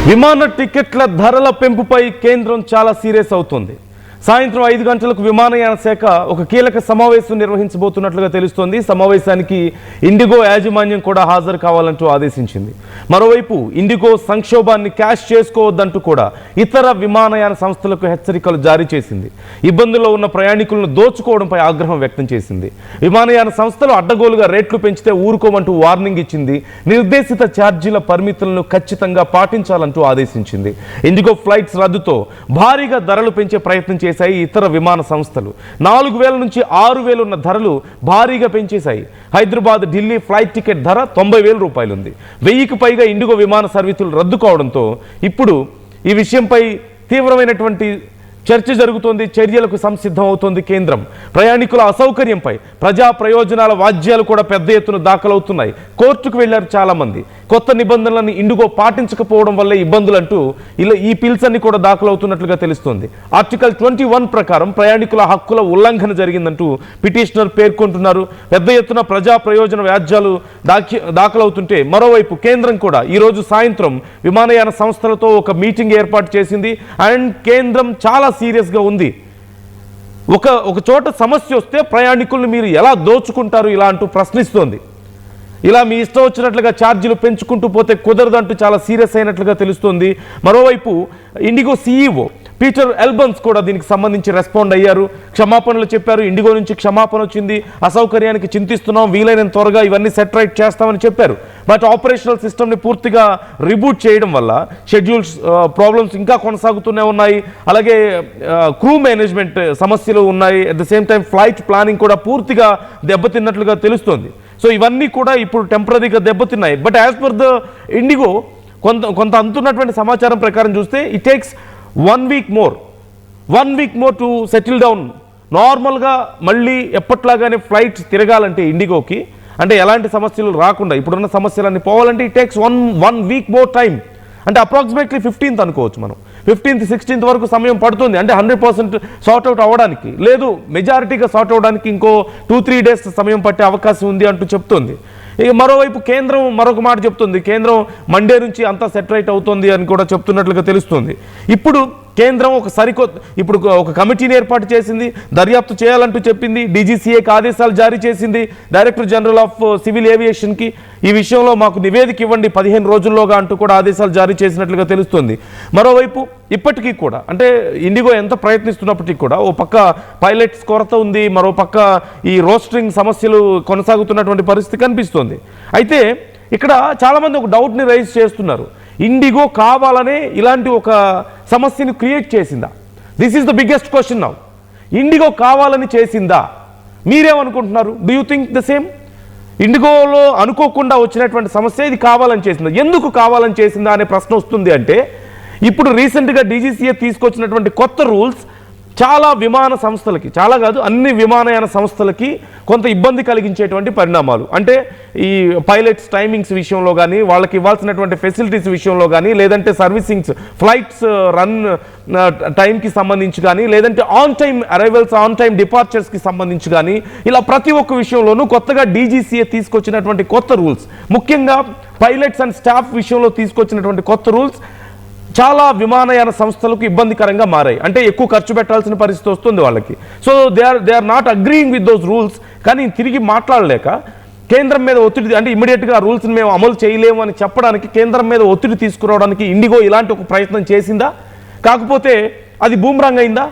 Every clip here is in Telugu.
విమాన టికెట్ల ధరల పెంపుపై కేంద్రం చాలా సీరియస్ అవుతుంది. సాయంత్రం 5 గంటలకు విమానయాన శాఖ ఒక కీలక సమావేశం నిర్వహించబోతున్నట్లుగా తెలుస్తోంది. సమావేశానికి ఇండిగో యాజమాన్యం కూడా హాజరు కావాలంటూ ఆదేశించింది. మరోవైపు ఇండిగో సంక్షోభాన్ని క్యాష్ చేసుకోవద్దంటూ కూడా ఇతర విమానయాన సంస్థలకు హెచ్చరికలు జారీ చేసింది. ఇబ్బందుల్లో ఉన్న ప్రయాణికులను దోచుకోవడంపై ఆగ్రహం వ్యక్తం చేసింది. విమానయాన సంస్థలు అడ్డగోలుగా రేట్లు పెంచితే ఊరుకోమంటూ వార్నింగ్ ఇచ్చింది. నిర్దేశిత ఛార్జీల పరిమితులను ఖచ్చితంగా పాటించాలంటూ ఆదేశించింది. ఇండిగో ఫ్లైట్స్ రద్దుతో భారీగా ధరలు పెంచే ప్రయత్నం చేశాయి ఇతర విమాన సంస్థలు. 4,000 నుంచి 6,000 ఉన్న ధరలు భారీగా పెంచేశాయి. హైదరాబాద్ ఢిల్లీ ఫ్లైట్ టికెట్ ధర 90,000 రూపాయలు ఉంది. 1000కి పైగా ఇండిగో విమాన సర్వీసులు రద్దు కావడంతో ఇప్పుడు ఈ విషయంపై తీవ్రమైనటువంటి చర్చ జరుగుతోంది. చర్యలకు సంసిద్ధం అవుతోంది కేంద్రం. ప్రయాణికుల అసౌకర్యంపై ప్రజా ప్రయోజనాల వాద్యాలు కూడా పెద్ద ఎత్తున దాఖలవుతున్నాయి. కోర్టుకు వెళ్లారు చాలా మంది. కొత్త నిబంధనలను ఇండిగో పాటించకపోవడం వల్లే ఇబ్బందులంటూ ఈ పిల్స్ అన్ని కూడా దాఖలవుతున్నట్లుగా తెలుస్తోంది. ఆర్టికల్ 21 ప్రకారం ప్రయాణికుల హక్కుల ఉల్లంఘన జరిగిందంటూ పిటిషనర్ పేర్కొంటున్నారు. పెద్ద ఎత్తున ప్రజా ప్రయోజన వ్యాజ్యాలు దాఖలవుతుంటే మరోవైపు కేంద్రం కూడా ఈరోజు సాయంత్రం విమానయాన సంస్థలతో ఒక మీటింగ్ ఏర్పాటు చేసింది. అండ్ కేంద్రం చాలా సీరియస్గా ఉంది. ఒక చోట సమస్య వస్తే ప్రయాణికులను మీరు ఎలా దోచుకుంటారు ఇలా అంటూ ప్రశ్నిస్తోంది. ఇలా మీ ఇష్టం వచ్చినట్లుగా ఛార్జీలు పెంచుకుంటూ పోతే కుదరదంటూ చాలా సీరియస్ అయినట్లుగా తెలుస్తోంది. మరోవైపు ఇండిగో సీఈఓ పీటర్ ఎల్బన్స్ కూడా దీనికి సంబంధించి రెస్పాండ్ అయ్యారు. క్షమాపణలు చెప్పారు. ఇండిగో నుంచి క్షమాపణ వచ్చింది. అసౌకర్యానికి చింతిస్తున్నాం, వీలైనంత త్వరగా ఇవన్నీ సెట్ రైట్ చేస్తామని చెప్పారు. బట్ ఆపరేషనల్ సిస్టమ్ని పూర్తిగా రిబూట్ చేయడం వల్ల షెడ్యూల్స్ ప్రాబ్లమ్స్ ఇంకా కొనసాగుతూనే ఉన్నాయి. అలాగే క్రూ మేనేజ్మెంట్ సమస్యలు ఉన్నాయి. At the same time flight planning కూడా పూర్తిగా దెబ్బతిన్నట్లుగా తెలుస్తోంది. సో ఇవన్నీ కూడా ఇప్పుడు టెంపరీగా దెబ్బతిన్నాయి. But as per the IndiGo కొంత అంతున్నటువంటి సమాచారం ప్రకారం చూస్తే it takes 1 week more to settle down. నార్మల్గా మళ్ళీ ఎప్పట్లాగానే ఫ్లైట్స్ తిరగాలంటే ఇండిగోకి, అంటే ఎలాంటి సమస్యలు రాకుండా ఇప్పుడున్న సమస్యలన్నీ పోవాలంటే it takes one week more time. అంటే అప్రాక్సిమేట్లీ 15th అనుకోవచ్చు మనం. 15th 16th వరకు సమయం పడుతుంది. అంటే 100% సార్ట్అవుట్ అవ్వడానికి, లేదు మెజారిటీగా సార్ట్ అవ్వడానికి ఇంకో 2-3 days సమయం పట్టే అవకాశం ఉంది అంటూ చెప్తుంది. ఇక మరోవైపు కేంద్రం మరొక మాట చెప్తుంది. కేంద్రం మండే నుంచి అంతా సెట్ రైట్ అవుతుంది అని కూడా చెప్తున్నట్లుగా తెలుస్తుంది. ఇప్పుడు కేంద్రం ఇప్పుడు ఒక కమిటీని ఏర్పాటు చేసింది. దర్యాప్తు చేయాలంటూ చెప్పింది. డీజీసీఏకి ఆదేశాలు జారీ చేసింది. డైరెక్టర్ జనరల్ ఆఫ్ సివిల్ ఏవియేషన్కి ఈ విషయంలో మాకు నివేదిక ఇవ్వండి 15 రోజుల్లోగా అంటూ కూడా ఆదేశాలు జారీ చేసినట్లుగా తెలుస్తుంది. మరోవైపు ఇప్పటికీ కూడా అంటే ఇండిగో ఎంత ప్రయత్నిస్తున్నప్పటికీ కూడా ఓ పక్క పైలట్స్ కొరత ఉంది, మరో పక్క ఈ రోస్టరింగ్ సమస్యలు కొనసాగుతున్నటువంటి పరిస్థితి కనిపిస్తుంది. అయితే ఇక్కడ చాలామంది ఒక డౌట్ని రైజ్ చేస్తున్నారు. ఇండిగో కావాలనే ఇలాంటి ఒక సమస్యను క్రియేట్ చేసిందా? This is the biggest question now. IndiGo కావాలని చేసిందా? మీరేమనుకుంటున్నారు? Do you think the same? ఇండిగోలో అనుకోకుండా వచ్చినటువంటి సమస్య ఇది కావాలని చేసిందా? ఎందుకు కావాలని చేసిందా అనే ప్రశ్న వస్తుంది. అంటే ఇప్పుడు రీసెంట్గా డీజీసీఏ తీసుకొచ్చినటువంటి కొత్త రూల్స్ చాలా విమాన సంస్థలకి, చాలా కాదు అన్ని విమానయాన సంస్థలకి కొంత ఇబ్బంది కలిగించేటువంటి పరిణామాలు. అంటే ఈ పైలట్స్ టైమింగ్స్ విషయంలో కానీ, వాళ్ళకి ఇవ్వాల్సినటువంటి ఫెసిలిటీస్ విషయంలో కానీ, లేదంటే సర్వీసింగ్స్ ఫ్లైట్స్ రన్ టైంకి సంబంధించి కానీ, లేదంటే on time arrivals on time డిపార్చర్స్కి సంబంధించి కానీ, ఇలా ప్రతి ఒక్క విషయంలోనూ కొత్తగా డీజీసీఏ తీసుకొచ్చినటువంటి కొత్త రూల్స్, ముఖ్యంగా పైలట్స్ అండ్ స్టాఫ్ విషయంలో తీసుకొచ్చినటువంటి కొత్త రూల్స్ చాలా విమానయాన సంస్థలకు ఇబ్బందికరంగా మారాయి. అంటే ఎక్కువ ఖర్చు పెట్టాల్సిన పరిస్థితి వస్తుంది వాళ్ళకి. So they are not agreeing with those rules. కానీ తిరిగి మాట్లాడలేక కేంద్రం మీద ఒత్తిడి, అంటే ఇమీడియట్గా ఆ రూల్స్ని మేము అమలు చేయలేము అని చెప్పడానికి కేంద్రం మీద ఒత్తిడి తీసుకురావడానికి ఇండిగో ఇలాంటి ఒక ప్రయత్నం చేసిందా? కాకపోతే అది బూమ్రాంగ్ అయిందా?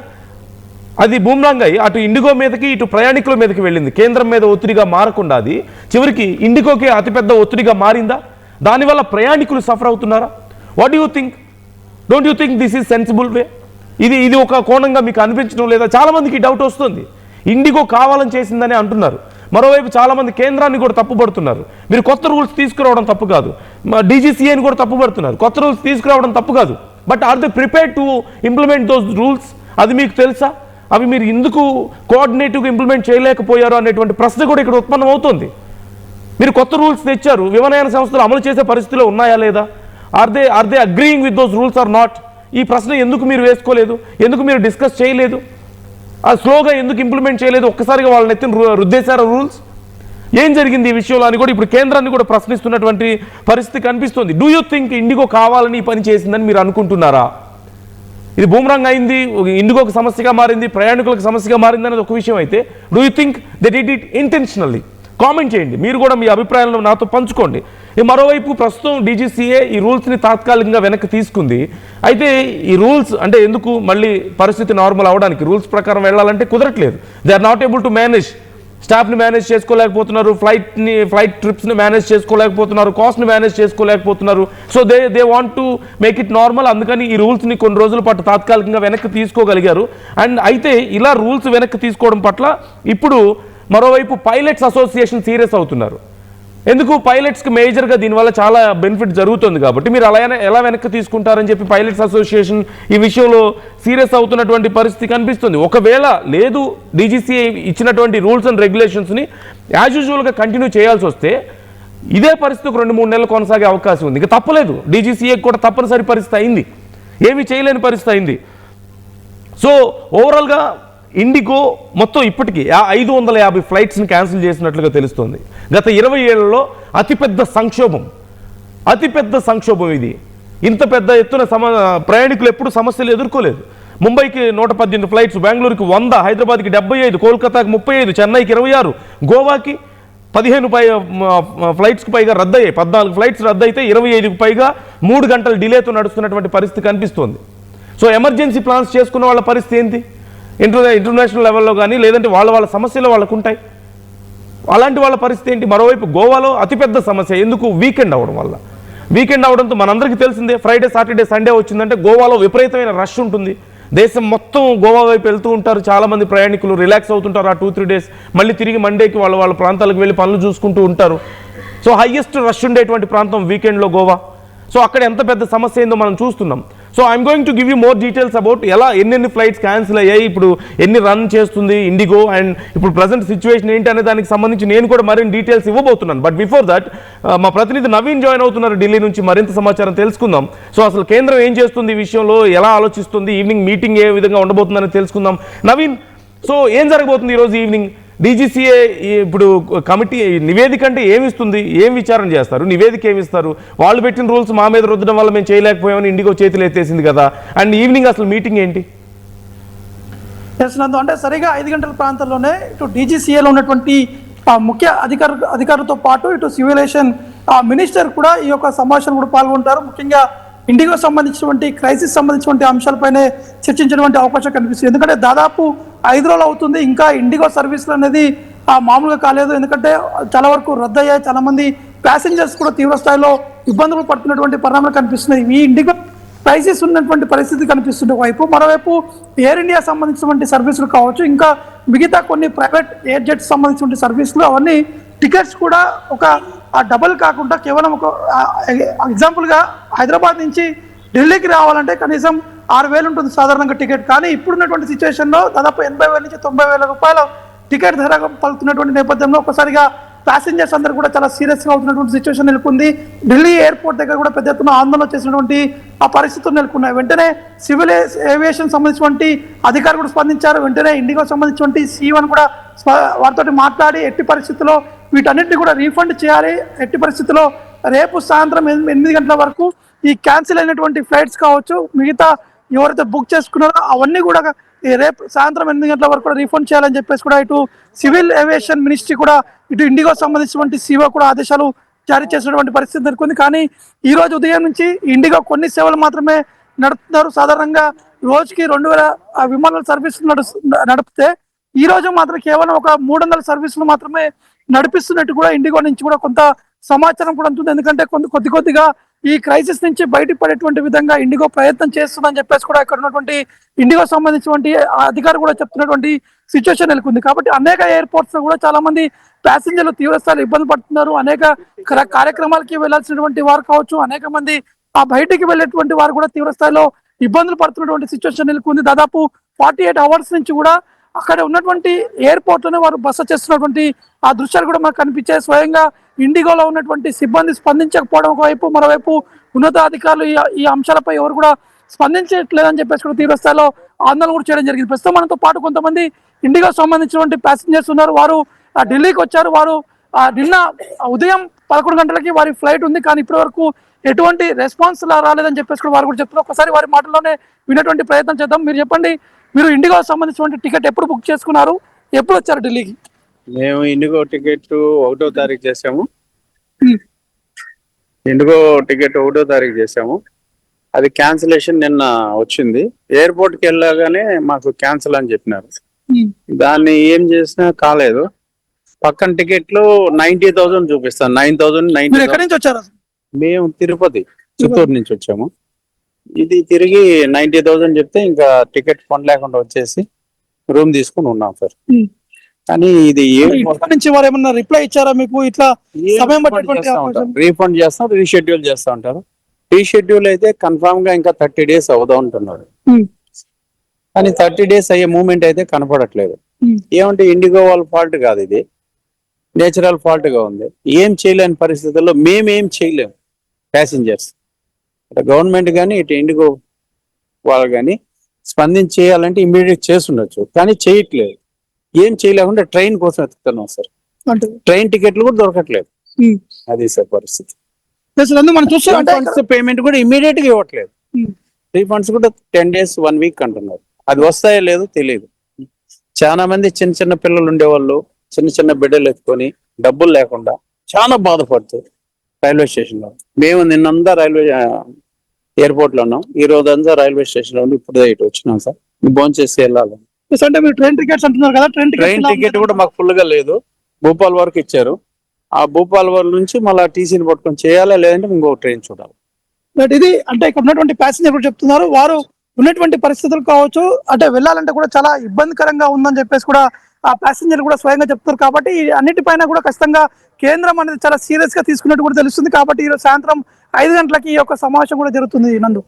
అది బూమ్రాంగ్ అయ్యి అటు ఇండిగో మీదకి ఇటు ప్రయాణికుల మీదకి వెళ్ళింది. కేంద్రం మీద ఒత్తిడిగా మారకుండా అది చివరికి ఇండిగోకి అతిపెద్ద ఒత్తిడిగా మారిందా? దానివల్ల ప్రయాణికులు సఫర్ అవుతున్నారా? What do you think? Don't you think this is sensible వే? ఇది ఒక కోణంగా మీకు అనిపించడం లేదా? చాలామందికి డౌట్ వస్తుంది. ఇండిగో కావాలని చేసిందని అంటున్నారు. మరోవైపు చాలామంది కేంద్రాన్ని కూడా తప్పుపడుతున్నారు. మీరు కొత్త రూల్స్ తీసుకురావడం తప్పు కాదు, డీజీసీఏని కూడా తప్పుపడుతున్నారు. కొత్త రూల్స్ తీసుకురావడం తప్పు కాదు, but are they prepared to implement those rules? అది మీకు తెలుసా? అవి మీరు ఎందుకు కోఆర్డినేటివ్గా ఇంప్లిమెంట్ చేయలేకపోయారు అనేటువంటి ప్రశ్న కూడా ఇక్కడ ఉత్పన్నం అవుతుంది. మీరు కొత్త రూల్స్ తెచ్చారు, విమానయాన సంస్థలు అమలు చేసే పరిస్థితిలో ఉన్నాయా లేదా? Are they agreeing with those rules or not? ఈ ప్రశ్న ఎందుకు మీరు వేసుకోలేదు? ఎందుకు మీరు డిస్కస్ చేయలేదు? స్లోగా ఎందుకు ఇంప్లిమెంట్ చేయలేదు? ఒక్కసారిగా వాళ్ళని ఎత్తిన రుద్దేశారు రూల్స్. ఏం జరిగింది ఈ విషయంలో అని కూడా ఇప్పుడు కేంద్రాన్ని కూడా ప్రశ్నిస్తున్నటువంటి పరిస్థితి కనిపిస్తుంది. డూ యూ థింక్ ఇండిగో కావాలని ఈ పని చేసిందని మీరు అనుకుంటున్నారా? ఇది బూమరాంగ్ అయింది, ఇండిగోకి సమస్యగా మారింది, ప్రయాణికులకు సమస్యగా మారింది అనేది ఒక విషయం అయితే, do you think that it intentionally? Comment చేయండి, మీరు కూడా మీ అభిప్రాయాలను నాతో పంచుకోండి. మరోవైపు ప్రస్తుతం డీజీసీఏ ఈ రూల్స్ని తాత్కాలికంగా వెనక్కి తీసుకుంది. అయితే ఈ రూల్స్ అంటే ఎందుకు మళ్ళీ పరిస్థితి నార్మల్ అవడానికి రూల్స్ ప్రకారం వెళ్ళాలంటే కుదరట్లేదు. They are not able to manage, స్టాఫ్ని మేనేజ్ చేసుకోలేకపోతున్నారు, ఫ్లైట్ ట్రిప్స్ని మేనేజ్ చేసుకోలేకపోతున్నారు, కాస్ట్ని మేనేజ్ చేసుకోలేకపోతున్నారు. So they want to make it normal. అందుకని ఈ రూల్స్ని కొన్ని రోజుల పాటు తాత్కాలికంగా వెనక్కి తీసుకోగలిగారు. అండ్ అయితే ఇలా రూల్స్ వెనక్కి తీసుకోవడం పట్ల ఇప్పుడు మరోవైపు పైలట్స్ అసోసియేషన్ సీరియస్ అవుతున్నారు. ఎందుకు? పైలట్స్కి మేజర్గా దీనివల్ల చాలా బెనిఫిట్ జరుగుతుంది కాబట్టి మీరు ఎలా వెనక్కి తీసుకుంటారని చెప్పి పైలట్స్ అసోసియేషన్ ఈ విషయంలో సీరియస్ అవుతున్నటువంటి పరిస్థితి కనిపిస్తుంది. ఒకవేళ లేదు డీజీసీఏ ఇచ్చినటువంటి రూల్స్ అండ్ రెగ్యులేషన్స్ని యాజ్ యూజువల్గా కంటిన్యూ చేయాల్సి వస్తే ఇదే పరిస్థితి ఒక 2-3 నెలలు కొనసాగే అవకాశం ఉంది. ఇక తప్పలేదు, డీజీసీఏకి కూడా తప్పనిసరి పరిస్థితి అయింది, ఏమీ చేయలేని పరిస్థితి అయింది. సో ఓవరాల్గా ఇండిగో మొత్తం ఇప్పటికీ 550 ఫ్లైట్స్ని క్యాన్సిల్ చేసినట్లుగా తెలుస్తోంది. గత 20 ఏళ్లలో అతిపెద్ద సంక్షోభం ఇది. ఇంత పెద్ద ఎత్తున ప్రయాణికులు ఎప్పుడు సమస్యలు ఎదుర్కోలేదు. ముంబైకి 118 ఫ్లైట్స్, బెంగళూరుకి 100, హైదరాబాద్కి 75, కోల్కతాకి 35, చెన్నైకి 26, గోవాకి 15 ఫ్లైట్స్కి పైగా రద్దయ్యాయి. 14 ఫ్లైట్స్ రద్దయితే 25కి పైగా 3 గంటల డిలేతో నడుస్తున్నటువంటి పరిస్థితి కనిపిస్తోంది. సో ఎమర్జెన్సీ ప్లాన్స్ చేసుకున్న వాళ్ళ పరిస్థితి ఏంటి? ఇంటర్నేషనల్ లెవెల్లో కానీ లేదంటే వాళ్ళ సమస్యలు వాళ్ళకు ఉంటాయి. అలాంటి వాళ్ళ పరిస్థితి ఏంటి? మరోవైపు గోవాలో అతిపెద్ద సమస్య ఎందుకు? వీకెండ్ అవడంతో మనందరికీ తెలిసిందే, ఫ్రైడే, సాటర్డే, సండే వచ్చిందంటే గోవాలో విపరీతమైన రష్ ఉంటుంది. దేశం మొత్తం గోవా వైపు వెళ్తూ ఉంటారు, చాలామంది ప్రయాణికులు రిలాక్స్ అవుతుంటారు ఆ 2-3 డేస్. మళ్ళీ తిరిగి మండేకి వాళ్ళ ప్రాంతాలకు వెళ్ళి పనులు చూసుకుంటూ ఉంటారు. సో హైయెస్ట్ రష్ ఉండేటువంటి ప్రాంతం వీకెండ్లో గోవా. సో అక్కడ ఎంత పెద్ద సమస్య ఏందో మనం చూస్తున్నాం. So I'm going to give you more details about ఎన్ని ఫ్లైట్స్ క్యాన్సిల్ అయ్యాయి, ఇప్పుడు ఎన్ని రన్ చేస్తుంది ఇండిగో, అండ్ ఇప్పుడు ప్రజెంట్ సిచ్యువేషన్ ఏంటి అనే దానికి సంబంధించి నేను కూడా మరిన్ని డీటెయిల్స్ ఇవ్వబోతున్నాను. బట్ బిఫోర్ దట్ మా ప్రతినిధి నవీన్ జాయిన్ అవుతున్నారు ఢిల్లీ నుంచి, మరింత సమాచారం తెలుసుకుందాం. సో అసలు కేంద్రం ఏం చేస్తుంది ఈ విషయంలో, ఎలా ఆలోచిస్తుంది, ఈవినింగ్ మీటింగ్ ఏ విధంగా ఉండబోతుందని తెలుసుకుందాం. నవీన్, సో ఏం జరగబోతుంది ఈరోజు ఈవినింగ్? డీజీసీఏ ఇప్పుడు కమిటీ నివేదిక అంటే ఏమిస్తుంది, ఏం విచారణ చేస్తారు, నివేదిక ఏమిస్తారు? వాళ్ళు పెట్టిన రూల్స్ మా మీద రుద్దడం వల్ల మేము చేయలేకపోయామని ఇండిగో చేతులు ఎత్తేసింది కదా. అండ్ ఈవినింగ్ అసలు మీటింగ్ ఏంటి? చేసినందు అంటే సరిగా 5 గంటల ప్రాంతంలోనే ఇటు డీజీసీఏలో ఉన్నటువంటి ముఖ్య అధికారులతో పాటు ఇటు సివిలేషన్ మినిస్టర్ కూడా ఈ యొక్క సమావేశంలో కూడా పాల్గొంటారు. ముఖ్యంగా ఇండిగో సంబంధించినటువంటి క్రైసిస్ సంబంధించినటువంటి అంశాలపైనే చర్చించినటువంటి అవకాశం కనిపిస్తుంది. ఎందుకంటే దాదాపు 5 రోజులు అవుతుంది, ఇంకా ఇండిగో సర్వీసులు అనేది మామూలుగా కాలేదు. ఎందుకంటే చాలా వరకు రద్దయ్యాయి, చాలా మంది ప్యాసింజర్స్ కూడా తీవ్ర స్థాయిలో ఇబ్బందులు పడుతున్నటువంటి పరిణామాలు కనిపిస్తున్నాయి. ఈ ఇండిగో క్రైసిస్ ఉన్నటువంటి పరిస్థితి కనిపిస్తుంది ఒకవైపు. మరోవైపు ఎయిర్ ఇండియా సంబంధించినటువంటి సర్వీసులు కావచ్చు, ఇంకా మిగతా కొన్ని ప్రైవేట్ ఎయిర్ జెట్స్ సంబంధించినటువంటి సర్వీసులు, అవన్నీ టికెట్స్ కూడా ఒక డబుల్ కాకుండా కేవలం ఒక ఎగ్జాంపుల్గా హైదరాబాద్ నుంచి ఢిల్లీకి రావాలంటే కనీసం 6,000 ఉంటుంది సాధారణంగా టికెట్. కానీ ఇప్పుడున్నటువంటి సిచ్యువేషన్లో దాదాపు 80,000 నుంచి 90,000 రూపాయల టికెట్ ధర పలుకుతున్నటువంటి నేపథ్యంలో ఒకసారిగా ప్యాసింజర్స్ అందరూ కూడా చాలా సీరియస్గా అవుతున్నటువంటి సిచ్యువేషన్ నెలకొంది. ఢిల్లీ ఎయిర్పోర్ట్ దగ్గర కూడా పెద్ద ఎత్తున ఆందోళన చేసినటువంటి ఆ పరిస్థితులు నెలకొన్నాయి. వెంటనే సివిల్ ఏవియేషన్ సంబంధించినటువంటి అధికారులు కూడా స్పందించారు. వెంటనే ఇండిగో సంబంధించినటువంటి CEO కూడా వారితో మాట్లాడి ఎట్టి పరిస్థితుల్లో వీటన్నిటిని కూడా రీఫండ్ చేయాలి, ఎట్టి పరిస్థితుల్లో రేపు సాయంత్రం 8 గంటల వరకు ఈ క్యాన్సిల్ అయినటువంటి ఫ్లైట్స్ కావచ్చు, మిగతా ఎవరైతే బుక్ చేసుకున్నారో అవన్నీ కూడా రేపు సాయంత్రం 8 గంటల వరకు కూడా రీఫండ్ చేయాలని చెప్పేసి కూడా ఇటు సివిల్ ఏవియేషన్ మినిస్ట్రీ కూడా ఇటు ఇండిగో సంబంధించినటువంటి CEO కూడా ఆదేశాలు జారీ చేసినటువంటి పరిస్థితి నెలకొంది. కానీ ఈ రోజు ఉదయం నుంచి ఇండిగో కొన్ని సేవలు మాత్రమే నడుపుతున్నారు. సాధారణంగా రోజుకి 2,000 విమానాల సర్వీసులు నడిపితే ఈ రోజు మాత్రం కేవలం ఒక 300 సర్వీసులు మాత్రమే నడిపిస్తున్నట్టు కూడా ఇండిగో నుంచి కూడా కొంత సమాచారం కూడా ఉంటుంది. ఎందుకంటే కొద్దిగా ఈ క్రైసిస్ నుంచి బయటపడేటువంటి విధంగా ఇండిగో ప్రయత్నం చేస్తుందని చెప్పేసి కూడా ఇక్కడ ఉన్నటువంటి ఇండిగో సంబంధించినటువంటి అధికారులు కూడా చెప్తున్నటువంటి సిచ్యువేషన్ నెలకొంది. కాబట్టి అనేక ఎయిర్పోర్ట్స్ కూడా చాలా మంది ప్యాసింజర్లు తీవ్రస్థాయిలో ఇబ్బంది పడుతున్నారు. అనేక కార్యక్రమాలకి వెళ్లాల్సినటువంటి వారు కావచ్చు, అనేక మంది బయటికి వెళ్ళేటువంటి వారు కూడా తీవ్రస్థాయిలో ఇబ్బందులు పడుతున్నటువంటి సిచ్యువేషన్ నెలకొంది. దాదాపు 48 అవర్స్ నుంచి కూడా అక్కడ ఉన్నటువంటి ఎయిర్పోర్ట్ లోనే వారు బస చేస్తున్నటువంటి ఆ దృశ్యాలు కూడా మనకు కనిపించాయి. స్వయంగా ఇండిగోలో ఉన్నటువంటి సిబ్బంది స్పందించకపోవడం ఒకవైపు, మరోవైపు ఉన్నతాధికారులు ఈ అంశాలపై ఎవరు కూడా స్పందించట్లేదని చెప్పేసి కూడా తీవ్రస్థాయిలో ఆందోళన కూడా చేయడం జరిగింది. ప్రస్తుతం మనతో పాటు కొంతమంది ఇండిగో సంబంధించినటువంటి ప్యాసింజర్స్ ఉన్నారు. వారు ఢిల్లీకి వచ్చారు. వారు నిన్న ఉదయం 11 గంటలకి వారి ఫ్లైట్ ఉంది, కానీ ఇప్పటి వరకు ఎటువంటి రెస్పాన్స్ రాలేదని చెప్పేసి కూడా వారు కూడా చెప్తున్నారు. ఒకసారి వారి మాటల్లోనే వినేటువంటి ప్రయత్నం చేద్దాం. మీరు చెప్పండి, మీరు ఇండిగో సంబంధించిన టికెట్ ఎప్పుడు బుక్ చేసుకున్నారు, ఎప్పుడు వచ్చారు ఢిల్లీకి? మేము ఇండిగో టికెట్ 1వ తారీఖు చేసాము. ఇండిగో టికెట్ 1వ తారీఖు చేసాము. అది క్యాన్సిలేషన్ నిన్న వచ్చింది. ఎయిర్పోర్ట్కి వెళ్ళగానే మాకు క్యాన్సిల్ అని చెప్పినారు. దాన్ని ఏం చేసినా కాలేదు. పక్కన టికెట్లు 90,000 చూపిస్తాను. 9,000 మీరు ఎక్కడి నుంచి వచ్చారు? మేము తిరుపతి, చిత్తూరు నుంచి వచ్చాము. ఇది తిరిగి 90,000 చెప్తే ఇంకా టికెట్ కొనలేకుండా వచ్చేసి రూమ్ తీసుకుని ఉన్నాం సార్. కానీ ఇది నుంచి వారు ఏమన్నా రిప్లై ఇచ్చారా మీకు? ఇట్లా సమయం రీఫండ్ చేస్తాం, రీషెడ్యూల్ చేస్తా ఉంటారు. రీషెడ్యూల్ అయితే కన్ఫామ్ గా ఇంకా 30 days అవుదా ఉంటున్నారు. కానీ 30 days అయ్యే మూమెంట్ అయితే కనపడట్లేదు. ఏమంటే ఇండిగో వాళ్ళ ఫాల్ట్ కాదు, ఇది నేచురల్ ఫాల్ట్ గా ఉంది. ఏం చేయలేని పరిస్థితుల్లో మేమేం చేయలేము. ప్యాసింజర్స్ గవర్నమెంట్ కానీ ఇటు ఇండిగో వాళ్ళు కానీ స్పందించి చేయాలంటే ఇమీడియట్ చేస్తుండొచ్చు, కానీ చేయట్లేదు. ఏం చేయలేకుండా ట్రైన్ కోసం వెతుకుతున్నాం సార్. ట్రైన్ టికెట్లు కూడా దొరకట్లేదు. అది సార్ పరిస్థితి. పేమెంట్ కూడా ఇమీడియట్ గా ఇవ్వట్లేదు. రీఫండ్స్ కూడా 10 days 1 week అంటున్నారు. అది వస్తాయో లేదో తెలియదు. చాలా మంది చిన్న చిన్న పిల్లలు ఉండేవాళ్ళు చిన్న చిన్న బిడ్డలు ఎత్తుకొని డబ్బులు లేకుండా చాలా బాధపడుతుంది రైల్వే స్టేషన్ లో. మేము నిన్నంతా రైల్వే ఎయిర్పోర్ట్ లో ఉన్నాం, ఈ రోజు అంతా రైల్వే స్టేషన్ లో ఉండి ఇప్పుడు ఇటు వచ్చినాం సార్. భోంచేసి వెళ్ళాలి. అంటే మీరు ట్రైన్ టికెట్స్ అంటున్నారు కదా, ట్రైన్ టికెట్ కూడా మాకు ఫుల్ గా లేదు. భూపాల్ వరకు ఇచ్చారు. ఆ భూపాల్ వరకు నుంచి మళ్ళీ టీసీని పట్టుకొని చేయాలా, లేదంటే ఇంకొక ట్రైన్ చూడాలి. బట్ ఇది అంటే ఇక్కడ ఉన్నటువంటి ప్యాసింజర్ కూడా చెప్తున్నారు, వారు ఉన్నటువంటి పరిస్థితులు కావచ్చు అంటే వెళ్ళాలంటే కూడా చాలా ఇబ్బందికరంగా ఉందని చెప్పేసి కూడా ఆ ప్యాసింజర్ కూడా స్వయంగా చెప్తారు. కాబట్టి అన్నిటిపైన కూడా ఖచ్చితంగా కేంద్రం అనేది చాలా సీరియస్ గా తీసుకున్నట్టు కూడా తెలుస్తుంది. కాబట్టి ఈరోజు సాయంత్రం 5 గంటలకి ఈ యొక్క సమావేశం కూడా జరుగుతుంది. నందు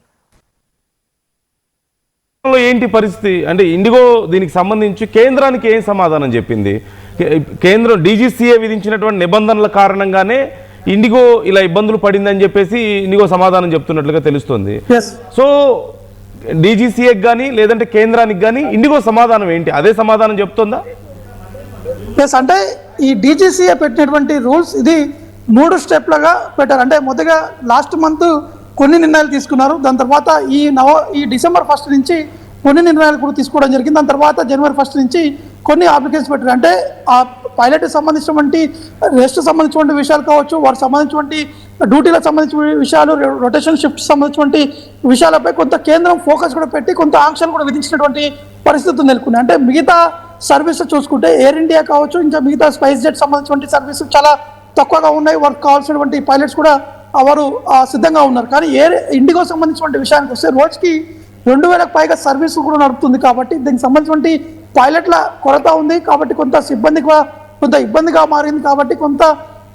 ఏంటి పరిస్థితి అంటే ఇండిగో దీనికి సంబంధించి కేంద్రానికి ఏం సమాధానం చెప్పింది? కేంద్రం డీజీసీఏ విధించినటువంటి నిబంధనల కారణంగానే ఇండిగో ఇలా ఇబ్బందులు పడిందని చెప్పేసి ఇండిగో సమాధానం చెప్తున్నట్లుగా తెలుస్తుంది. సో డీజీసీఏకి కానీ లేదంటే కేంద్రానికి కానీ ఇండిగో సమాధానం ఏంటి? అదే సమాధానం చెప్తుందా? అంటే ఈ డీజీసీఏ పెట్టినటువంటి రూల్స్ ఇది 3 స్టెప్లుగా పెట్టారు. అంటే మొదటగా లాస్ట్ మంత్ కొన్ని నిర్ణయాలు తీసుకున్నారు. దాని తర్వాత ఈ డిసెంబర్ 1 నుంచి కొన్ని నిర్ణయాలు కూడా తీసుకోవడం జరిగింది. దాని తర్వాత జనవరి 1 నుంచి కొన్ని అప్లికేషన్స్ పెట్టారు. అంటే ఆ పైలట్ సంబంధించినటువంటి రెస్ట్ సంబంధించినటువంటి విషయాలు కావచ్చు, వారికి సంబంధించినటువంటి డ్యూటీలకు సంబంధించిన విషయాలు, రొటేషన్ షిఫ్ట్ సంబంధించినటువంటి విషయాలపై కొంత కేంద్రం ఫోకస్ కూడా పెట్టి కొంత ఆంక్షలు కూడా విధించినటువంటి పరిస్థితులు నెలకొన్నాయి. అంటే మిగతా సర్వీసెస్ చూసుకుంటే ఎయిర్ ఇండియా కావచ్చు, ఇంకా మిగతా స్పైస్ జెట్ సంబంధించినటువంటి సర్వీసెస్ చాలా తక్కువగా ఉన్నాయి. వారికి కావాల్సినటువంటి పైలట్స్ కూడా వారు సిద్ధంగా ఉన్నారు. కానీ ఇండిగో సంబంధించినటువంటి విషయానికి వస్తే రోజుకి 2000కు పైగా సర్వీసులు కూడా నడుపుతుంది. కాబట్టి దీనికి సంబంధించినటువంటి పైలట్ల కొరత ఉంది. కాబట్టి కొంత ఇబ్బందిగా మారింది. కాబట్టి కొంత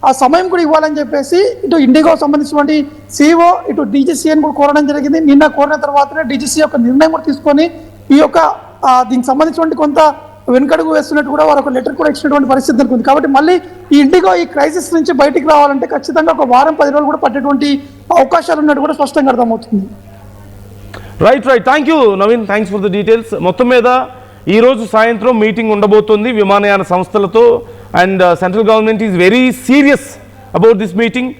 ఆ సమయం కూడా ఇవ్వాలని చెప్పేసి ఇటు ఇండిగో సంబంధించినటువంటి CEO ఇటు డీజీసీఏని కూడా కోరడం జరిగింది. నిన్న కోరిన తర్వాతనే డీజీసీ యొక్క నిర్ణయం కూడా తీసుకొని ఈ యొక్క దీనికి సంబంధించినటువంటి కొంత వెనుకడుగు వేస్తున్నట్టు కూడా వారు ఒక లెటర్ కూడా ఇచ్చినటువంటి పరిస్థితి ఉంది. కాబట్టి మళ్ళీ ఈ ఇండిగో ఈ క్రైసిస్ నుంచి బయటికి రావాలంటే ఖచ్చితంగా ఒక వారం 10 రోజులు కూడా పట్టేటువంటి అవకాశాలు ఉన్నట్టు కూడా స్పష్టంగా అర్థమవుతుంది. Right. Thank you Naveen, thanks for the details. మొత్తం మీద ఈ రోజు సాయంత్రం మీటింగ్ ఉండబోతుంది విమానయాన సంస్థలతో. And central government is very serious about this meeting.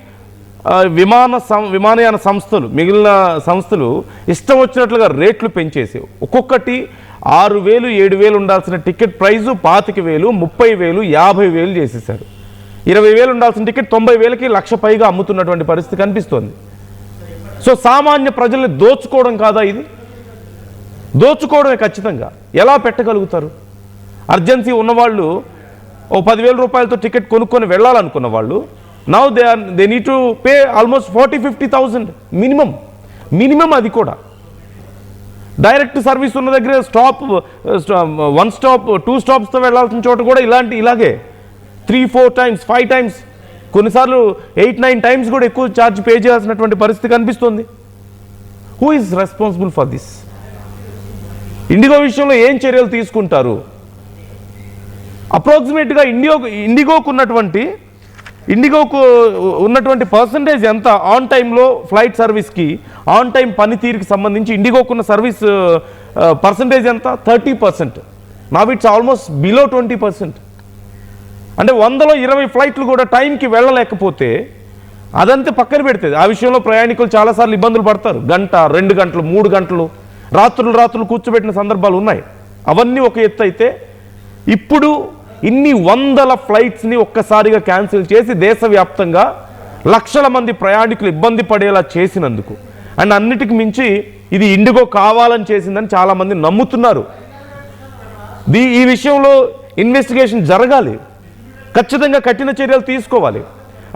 విమానయాన సంస్థలు మిగిలిన సంస్థలు ఇష్టం వచ్చినట్లుగా రేట్లు పెంచేసి ఒక్కొక్కటి 6,000 7,000 ఉండాల్సిన టికెట్ ప్రైజు 25,000 30,000 50,000 చేసేసారు. 20,000 ఉండాల్సిన టికెట్ 90,000కి 1,00,000 పైగా అమ్ముతున్నటువంటి పరిస్థితి కనిపిస్తోంది. సో సామాన్య ప్రజల్ని దోచుకోవడం కాదా ఇది? దోచుకోవడమే ఖచ్చితంగా. ఎలా పెట్టగలుగుతారు? అర్జెన్సీ ఉన్నవాళ్ళు ఓ 10,000 రూపాయలతో టికెట్ కొనుక్కొని వెళ్ళాలనుకున్న వాళ్ళు now they need to pay almost 40,000-50,000 minimum. అది కూడా డైరెక్ట్ సర్వీస్ ఉన్న దగ్గర 1 స్టాప్ 2 స్టాప్స్తో వెళ్ళాల్సిన చోట కూడా ఇలాగే 3-4 times 5 times కొన్నిసార్లు 8-9 times కూడా ఎక్కువ ఛార్జ్ పే చేయాల్సినటువంటి పరిస్థితి కనిపిస్తుంది. Who is responsible for this? IndiGo విషయంలో ఏం చర్యలు తీసుకుంటారు? అప్రాక్సిమేట్గా ఇండిగోకు ఉన్నటువంటి పర్సంటేజ్ ఎంత ఆన్ టైంలో ఫ్లైట్ సర్వీస్కి ఆన్ టైం పనితీరుకి సంబంధించి ఇండిగోకున్న సర్వీస్ పర్సంటేజ్ ఎంత? 30%. Now it's almost below 20%. అంటే 100లో 20 ఫ్లైట్లు కూడా టైంకి వెళ్ళలేకపోతే అదంతా పక్కన పెడుతుంది. ఆ విషయంలో ప్రయాణికులు చాలాసార్లు ఇబ్బందులు పడతారు. 1 గంట 2 గంటలు 3 గంటలు రాత్రులు కూర్చోబెట్టిన సందర్భాలు ఉన్నాయి. అవన్నీ ఒక ఎత్తు అయితే, ఇప్పుడు ఇన్ని వందల ఫ్లైట్స్ని ఒక్కసారిగా క్యాన్సిల్ చేసి దేశవ్యాప్తంగా లక్షల మంది ప్రయాణికులు ఇబ్బంది పడేలా చేసినందుకు, అండ్ అన్నిటికి మించి ఇది ఇండిగో కావాలని చేసిందని చాలామంది నమ్ముతున్నారు. ఈ విషయంలో ఇన్వెస్టిగేషన్ జరగాలి, ఖచ్చితంగా కఠిన చర్యలు తీసుకోవాలి.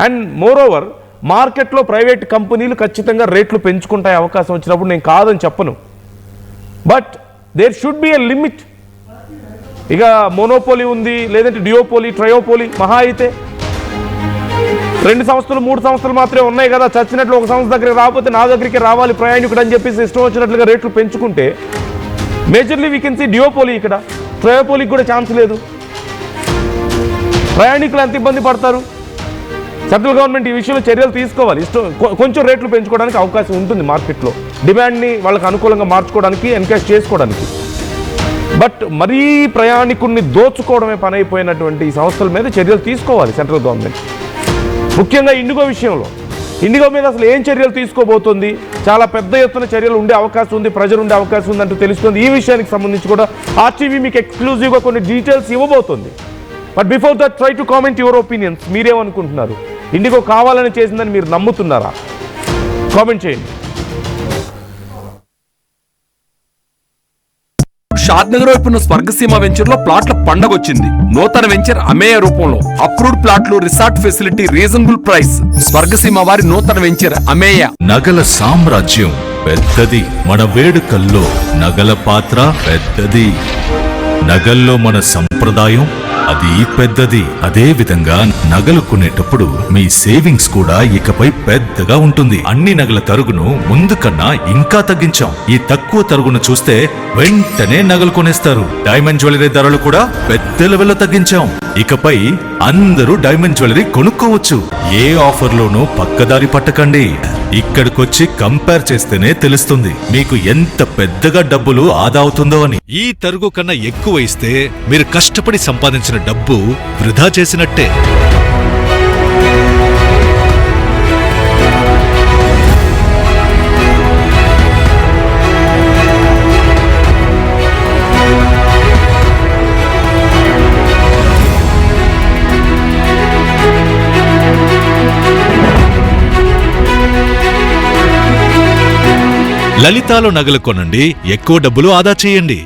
అండ్ మోరోవర్ మార్కెట్లో ప్రైవేట్ కంపెనీలు ఖచ్చితంగా రేట్లు పెంచుకుంటాయి అవకాశం వచ్చినప్పుడు, నేను కాదని చెప్పను. But there should be a limit. ఇక మోనోపోలీ ఉంది, లేదంటే డియోపోలీ, ట్రయోపోలీ, మహా అయితే 2 సంస్థలు 3 సంస్థలు మాత్రమే ఉన్నాయి కదా, చచ్చినట్లు ఒక సంస్థ దగ్గరికి రాకపోతే నా దగ్గరికి రావాలి ప్రయాణికుడు అని చెప్పేసి ఇష్టం వచ్చినట్లుగా రేట్లు పెంచుకుంటే మేజర్లీ వీ కెన్ సీ డియోపోలీ. ఇక్కడ ట్రయోపోలీకి కూడా ఛాన్స్ లేదు. ప్రయాణికులు ఎంత ఇబ్బంది పడతారు. సెంట్రల్ గవర్నమెంట్ ఈ విషయంలో చర్యలు తీసుకోవాలి. కొంచెం రేట్లు పెంచుకోవడానికి అవకాశం ఉంటుంది మార్కెట్లో, డిమాండ్ని వాళ్ళకి అనుకూలంగా మార్చుకోవడానికి, ఎన్కరేజ్ చేసుకోవడానికి. బట్ మరీ ప్రయాణికుడిని దోచుకోవడమే పని అయిపోయినటువంటి ఈ సంస్థల మీద చర్యలు తీసుకోవాలి సెంట్రల్ గవర్నమెంట్. ముఖ్యంగా ఇండిగో విషయంలో, ఇండిగో మీద అసలు ఏం చర్యలు తీసుకోబోతోంది, చాలా పెద్ద ఎత్తున చర్యలు ఉండే అవకాశం ఉంది, ప్రెజర్ ఉండే అవకాశం ఉంది అంటూ తెలుస్తుంది. ఈ విషయానికి సంబంధించి కూడా ఆర్టీవీ మీకు ఎక్స్క్లూజివ్గా కొన్ని డీటెయిల్స్ ఇవ్వబోతుంది. But before that try to comment your opinions. మీరేమనుకుంటున్నారు? ఇండిగో కావాలని చేసిందని మీరు నమ్ముతున్నారా? కామెంట్ చేయండి. షాద్నగర్ వైపున్న స్వర్గసీమ వెంచర్ లో ప్లాట్ల పండగొచ్చింది. నూతన వెంచర్ అమేయ రూపంలో అప్రూవ్డ్ ప్లాట్లు, resort facility, reasonable price. Swargaseema వారి నూతన వెంచర్ అమేయ. నగల సామ్రాజ్యం పెద్దది, మన వేడుకల్లో నగల పాత్ర పెద్దది. నగల్లో మన సంప్రదాయం అది పెద్దది. అదే విధంగా నగలు కొనేటప్పుడు మీ సేవింగ్స్ కూడా ఇకపై పెద్దగా ఉంటుంది. అన్ని నగల తరుగును ముందు కన్నా ఇంకా తగ్గించాం. ఈ తక్కువ తరుగును చూస్తే వెంటనే నగలు కొనేస్తారు. డైమండ్ జ్యువెలరీ ధరలు కూడా పెద్ద లెవెల్లో తగ్గించాం. ఇకపై అందరూ డైమండ్ జ్యువెలరీ కొనుక్కోవచ్చు. ఏ ఆఫర్లోనూ పక్కదారి పట్టకండి. ఇక్కడికొచ్చి కంపేర్ చేస్తేనే తెలుస్తుంది మీకు ఎంత పెద్దగా డబ్బులు ఆదా అవుతుందో అని. ఈ తరుగు కన్నా ఎక్కువ ఇస్తే మీరు కష్టపడి సంపాదించిన డబ్బు వృధా చేసినట్టే. లలితాలో నగలు కొనండి, ఎక్కువ డబ్బులు ఆదా చేయండి.